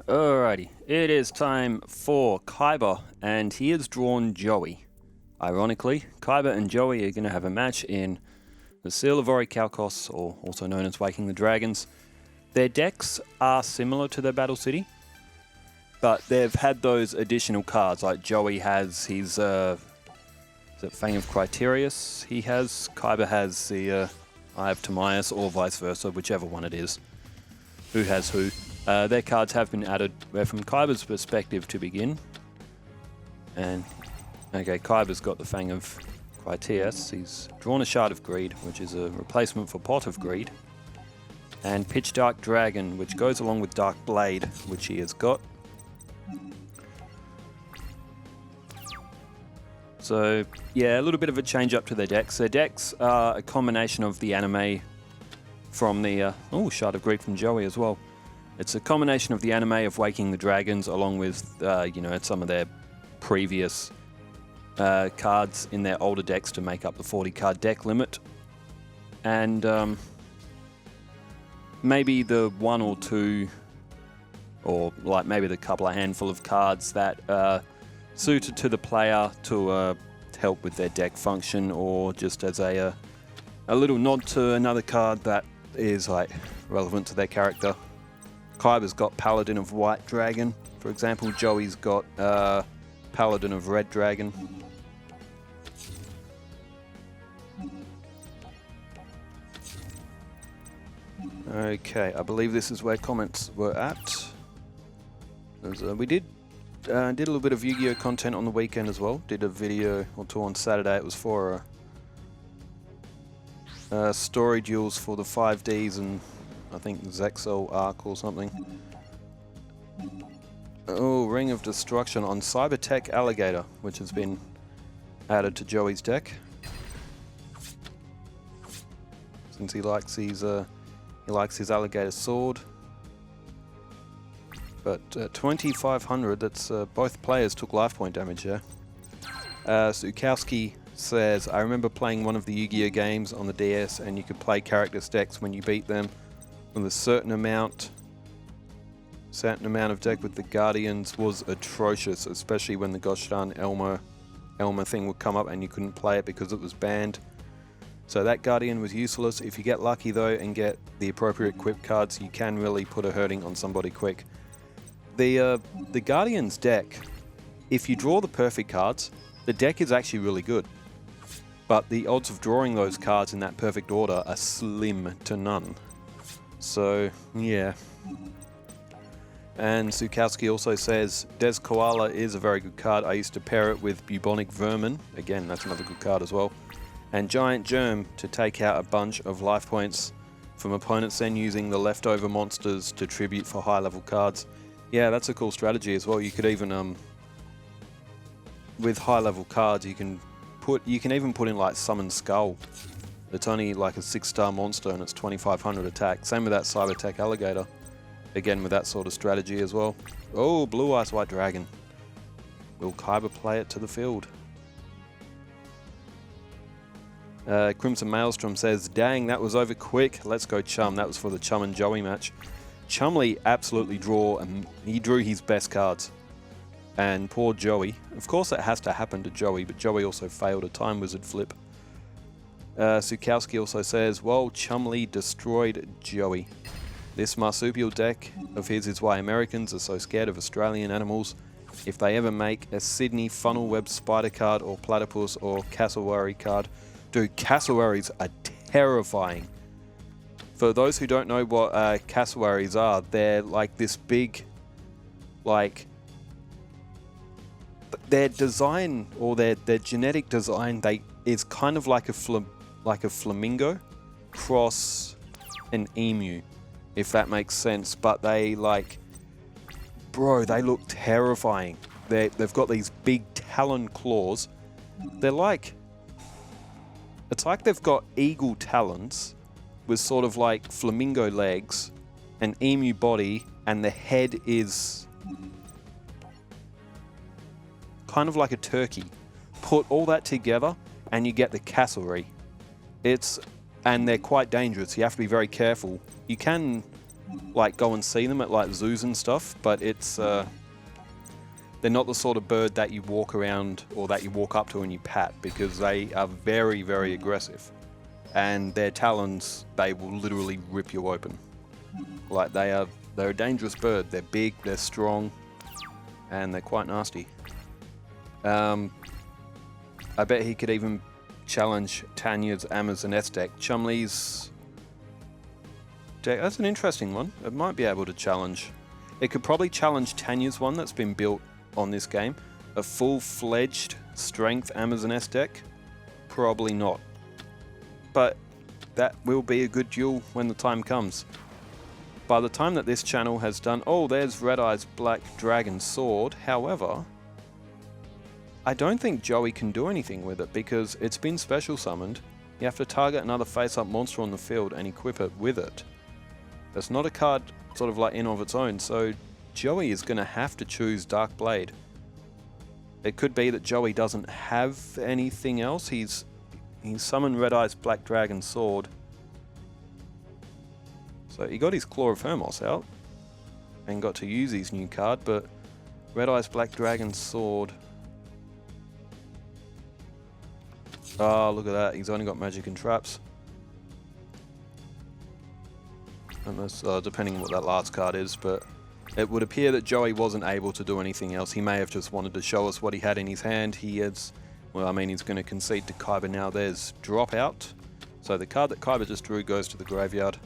Alrighty, it is time for Kaiba, and he has drawn Joey. Ironically, Kaiba and Joey are going to have a match in the Seal of Orichalcos, or also known as Waking the Dragons. Their decks are similar to their Battle City, but they've had those additional cards, like Joey has his, is it Fang of Criterius he has? Kaiba has the Eye of Timaeus, or vice versa, whichever one it is. Who has who. Their cards have been added from Kaiba's perspective to begin. And, okay, Kaiba's got the Fang of Criterius. He's drawn a Shard of Greed, which is a replacement for Pot of Greed. And Pitch Dark Dragon, which goes along with Dark Blade, which he has got. So, yeah, a little bit of a change up to their decks. Their decks are a combination of the anime from the... Shard of Greed from Joey as well. It's a combination of the anime of Waking the Dragons along with, some of their previous cards in their older decks to make up the 40-card deck limit. And maybe the one or two, or like maybe the couple of handful of cards that are suited to the player to help with their deck function, or just as a little nod to another card that is like relevant to their character. Kaiba's got Paladin of White Dragon, for example. Joey's got Paladin of Red Dragon. Okay, I believe this is where comments were at. We did a little bit of Yu-Gi-Oh content on the weekend as well. Did a video or two on Saturday. It was for story duels for the 5Ds and I think Zexel Arc or something. Oh, Ring of Destruction on Cybertech Alligator, which has been added to Joey's deck. Since he likes his alligator sword. But 2500, that's both players took life point damage there. Zukowski says, I remember playing one of the Yu-Gi-Oh games on the DS and you could play character decks when you beat them with a certain amount of deck with the Guardians was atrocious, especially when the Goshan Elmer thing would come up and you couldn't play it because it was banned. So that Guardian was useless. If you get lucky though and get the appropriate equip cards, you can really put a hurting on somebody quick. The Guardians deck, if you draw the perfect cards, the deck is actually really good. But the odds of drawing those cards in that perfect order are slim to none. So, yeah. And Zukowski also says, Des Koala is a very good card. I used to pair it with Bubonic Vermin. Again, that's another good card as well. And Giant Germ to take out a bunch of life points from opponents, then using the leftover monsters to tribute for high level cards. Yeah, that's a cool strategy as well. You could even, with high level cards, you can even put in like Summon Skull. It's only like a 6-star monster and it's 2500 attack. Same with that Cybertech Alligator. Again with that sort of strategy as well. Oh, Blue Eyes White Dragon. Will Kaiba play it to the field? Crimson Maelstrom says, dang, that was over quick. Let's go Chum. That was for the Chum and Joey match. Chumley absolutely he drew his best cards. And poor Joey. Of course it has to happen to Joey, but Joey also failed a Time Wizard flip. Zukowski also says, well, Chumley destroyed Joey. This marsupial deck of his is why Americans are so scared of Australian animals. If they ever make a Sydney funnel web spider card or platypus or cassowary card, dude, cassowaries are terrifying. For those who don't know what cassowaries are, they're like this big, like, their design or their genetic design, is kind of like a flamingo cross an emu, if that makes sense. But they look terrifying. They've got these big talon claws. It's like they've got eagle talons with sort of like flamingo legs, an emu body, and the head is kind of like a turkey. Put all that together and you get the cassowary. And they're quite dangerous. You have to be very careful. You can like go and see them at like zoos and stuff, but it's they're not the sort of bird that you walk around or that you walk up to and you pat, because they are very, very aggressive. And their talons, they will literally rip you open. Like they're a dangerous bird. They're big, they're strong, and they're quite nasty. I bet he could even challenge Tanya's Amazoness deck. Chumley's deck, that's an interesting one. It might be able to challenge. It could probably challenge Tanya's one that's been built on this game. A full-fledged strength Amazoness deck? Probably not. But that will be a good duel when the time comes. By the time that this channel has done... Oh, there's Red Eye's Black Dragon Sword. However, I don't think Joey can do anything with it because it's been special summoned. You have to target another face-up monster on the field and equip it with it. That's not a card sort of like in of its own, so Joey is going to have to choose Dark Blade. It could be that Joey doesn't have anything else. He's summoned Red Eye's Black Dragon Sword. So he got his Claw of Hermos out and got to use his new card, but Red Eye's Black Dragon Sword... Oh, look at that. He's only got magic and traps. Unless, depending on what that last card is, but it would appear that Joey wasn't able to do anything else. He may have just wanted to show us what he had in his hand. He is, well, I mean, he's going to concede to Kaiba now. There's Dropout. So the card that Kaiba just drew goes to the graveyard.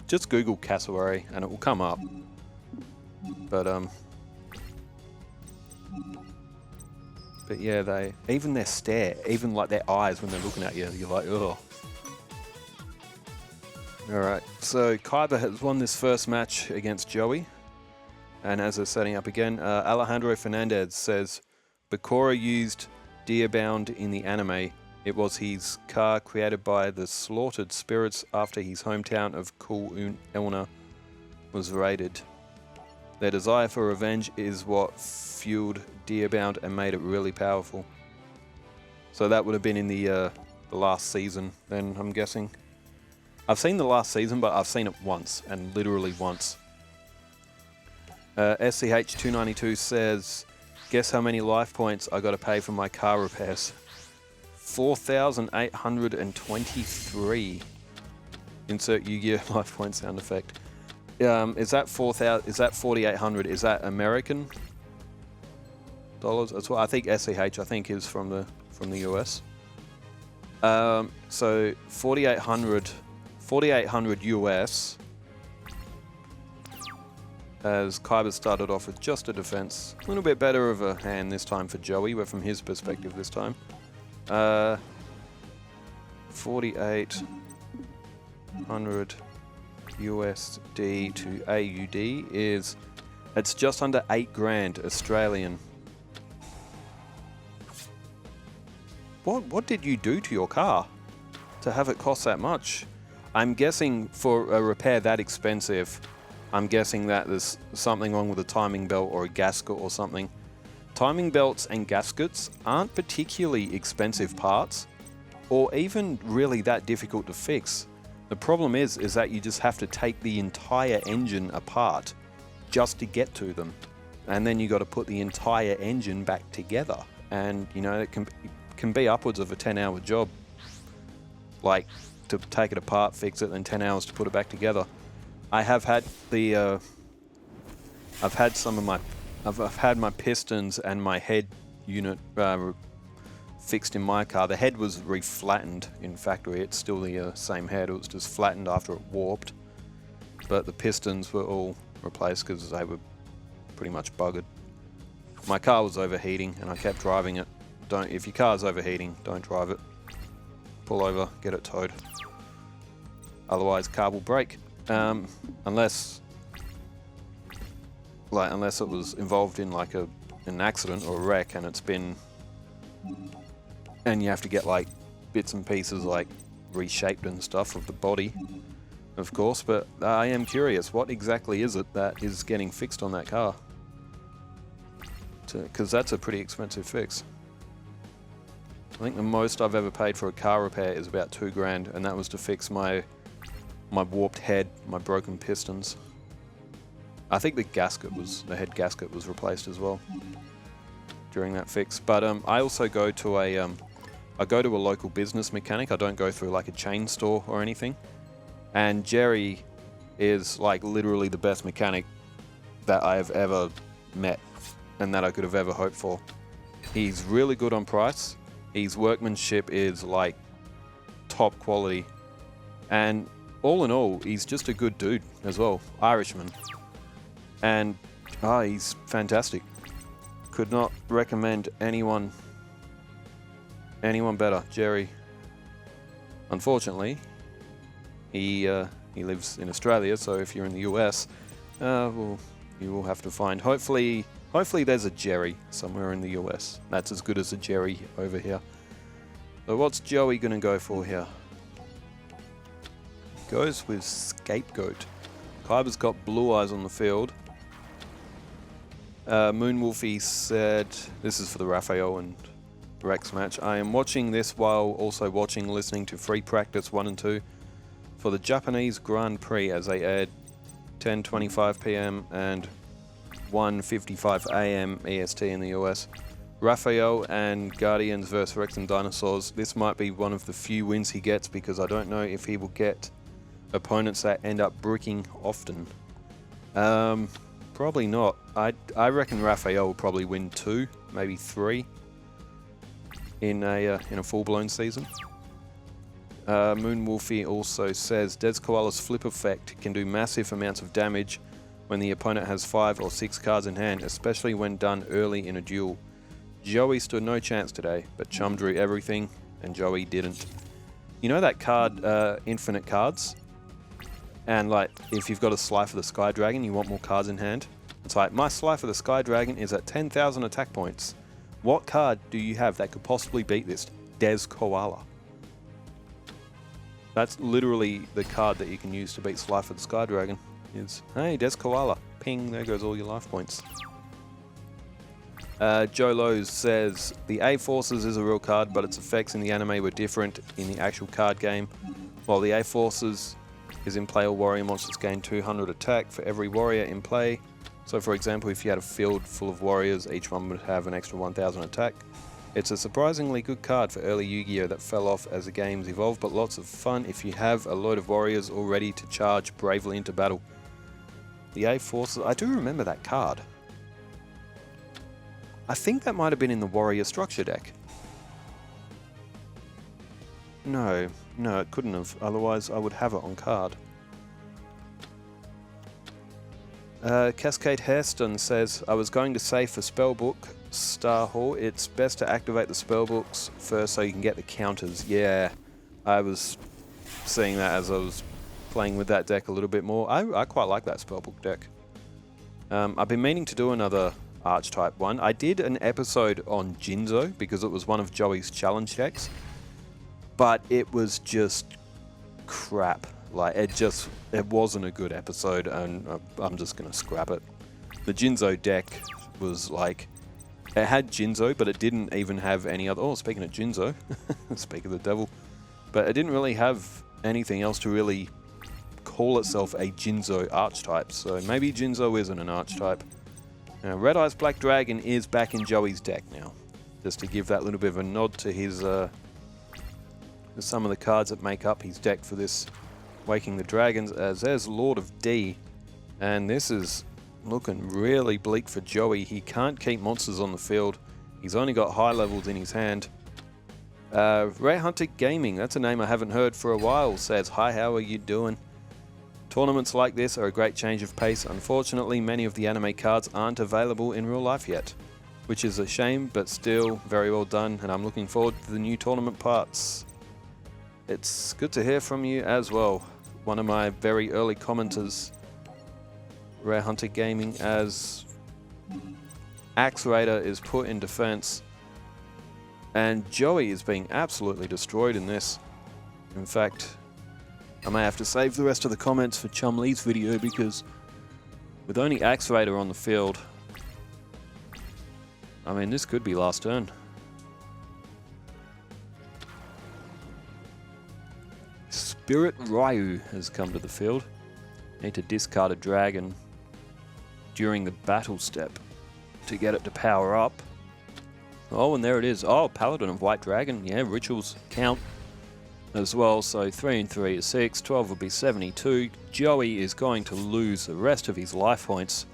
Just Google Cassowary and it will come up. But yeah, even their stare, even like their eyes when they're looking at you, you're like, ugh. Alright, so Kaiba has won this first match against Joey. And as they're setting up again, Alejandro Fernandez says, Bakura used Deerbound in the anime. It was his car created by the slaughtered spirits after his hometown of Kul Elna was raided. Their desire for revenge is what fueled Deerbound and made it really powerful. So that would have been in the last season then, I'm guessing. I've seen the last season, but I've seen it once, and literally once. SCH292 says, guess how many life points I got to pay for my car repairs? 4,823. Insert Yu-Gi-Oh! Life point sound effect. Is that 4,000? Is that 4,800? Is that American dollars? That's what I think. SCH I think is from the US. So 4,800 US. As Kaiba started off with just a defense, a little bit better of a hand this time for Joey. We're from his perspective this time. 4,800. USD to AUD is, it's just under 8 grand Australian. What did you do to your car to have it cost that much? I'm guessing for a repair that expensive, I'm guessing that there's something wrong with a timing belt or a gasket or something. Timing belts and gaskets aren't particularly expensive parts or even really that difficult to fix. The problem is that you just have to take the entire engine apart just to get to them. And then you got to put the entire engine back together. And, you know, it can be upwards of a 10-hour job. Like, to take it apart, fix it, then 10 hours to put it back together. I have had the, I've had my pistons and my head unit fixed in my car. The head was reflattened in factory. It's still the same head. It was just flattened after it warped. But the pistons were all replaced because they were pretty much buggered. My car was overheating and I kept driving it. If your car's overheating, don't drive it. Pull over, get it towed. Otherwise, car will break. Unless it was involved in like an accident or a wreck and it's been... And you have to get like bits and pieces like reshaped and stuff of the body, of course, but I am curious, what exactly is it that is getting fixed on that car? Because that's a pretty expensive fix. I think the most I've ever paid for a car repair is about $2 and that was to fix my warped head, my broken pistons. I think the head gasket was replaced as well during that fix. But I also go to a local business mechanic. I don't go through like a chain store or anything. And Jerry is like literally the best mechanic that I have ever met and that I could have ever hoped for. He's really good on price. His workmanship is like top quality. And all in all, he's just a good dude as well. Irishman. And he's fantastic. Could not recommend anyone better. Jerry, unfortunately, he lives in Australia, so if you're in the US, well, you will have to find. Hopefully there's a Jerry somewhere in the US. That's as good as a Jerry over here. So what's Joey gonna go for here? Goes with Scapegoat. Kaiba's got Blue Eyes on the field. Moonwolfie said, this is for the Raphael and Rex match. I am watching this while also listening to Free Practice 1 and 2 for the Japanese Grand Prix as they aired 10:25 PM and 1:55 AM EST in the US. Raphael and Guardians vs Rex and Dinosaurs. This might be one of the few wins he gets because I don't know if he will get opponents that end up bricking often. Probably not. I reckon Raphael will probably win 2, maybe 3 in a full-blown season. Moonwolfie also says Des Koala's flip effect can do massive amounts of damage when the opponent has 5 or 6 cards in hand, especially when done early in a duel. Joey stood no chance today, but Chum drew everything and Joey didn't. You know that card, Infinite Cards? And like, if you've got a Slifer the Sky Dragon, you want more cards in hand. It's like, my Slifer the Sky Dragon is at 10,000 attack points. What card do you have that could possibly beat this? Des Koala. That's literally the card that you can use to beat Slifer the Sky Dragon. Is, hey, Des Koala. Ping, there goes all your life points. Joe Lowe's says, the A-Forces is a real card, but its effects in the anime were different in the actual card game. While the A-Forces is in play, all warrior monsters gain 200 attack for every warrior in play. So for example, if you had a field full of warriors, each one would have an extra 1000 attack. It's a surprisingly good card for early Yu-Gi-Oh! That fell off as the games evolved, but lots of fun if you have a load of warriors all ready to charge bravely into battle. The A-Forces, I do remember that card. I think that might have been in the warrior structure deck. No, it couldn't have, otherwise I would have it on card. Cascade Hairston says, I was going to say for Spellbook Star Hall, it's best to activate the spellbooks first so you can get the counters. Yeah, I was seeing that as I was playing with that deck a little bit more. I quite like that spellbook deck. I've been meaning to do another Archetype one. I did an episode on Jinzo because it was one of Joey's challenge decks, but it was just crap. Like, it wasn't a good episode, and I'm just gonna scrap it. The Jinzo deck was like, it had Jinzo, but it didn't even have any other. Oh, speaking of Jinzo, speak of the devil, but it didn't really have anything else to really call itself a Jinzo archetype. So maybe Jinzo isn't an archetype. Now, Red Eyes Black Dragon is back in Joey's deck now, just to give that little bit of a nod to his some of the cards that make up his deck for this Waking the Dragons, as there's Lord of D, and this is looking really bleak for Joey. He can't keep monsters on the field. He's only got high levels in his hand. Ray Hunter Gaming, that's a name I haven't heard for a while, says, hi, how are you doing? Tournaments like this are a great change of pace. Unfortunately, many of the anime cards aren't available in real life yet, which is a shame, but still very well done, and I'm looking forward to the new tournament parts. It's good to hear from you as well. One of my very early commenters, Rare Hunter Gaming, as Axe Raider is put in defense, and Joey is being absolutely destroyed in this. In fact, I may have to save the rest of the comments for Chum Lee's video, because with only Axe Raider on the field, I mean, this could be last turn. Spirit Ryu has come to the field. Need to discard a dragon during the battle step to get it to power up. Oh, and there it is. Oh, Paladin of White Dragon. Yeah, rituals count as well. So 3 and 3 is 6. 12 will be 72. Joey is going to lose the rest of his life points.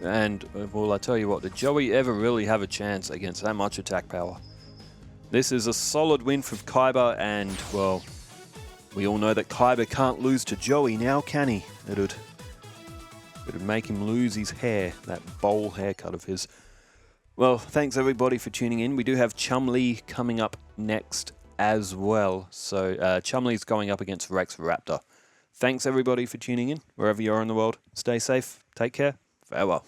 And, well, I tell you what, did Joey ever really have a chance against that much attack power? This is a solid win for Kaiba, and, well, we all know that Kaiba can't lose to Joey now, can he? It'd make him lose his hair, that bowl haircut of his. Well, thanks everybody for tuning in. We do have Chumlee coming up next as well. So Chumlee's going up against Rex Raptor. Thanks everybody for tuning in, wherever you are in the world. Stay safe, take care, farewell.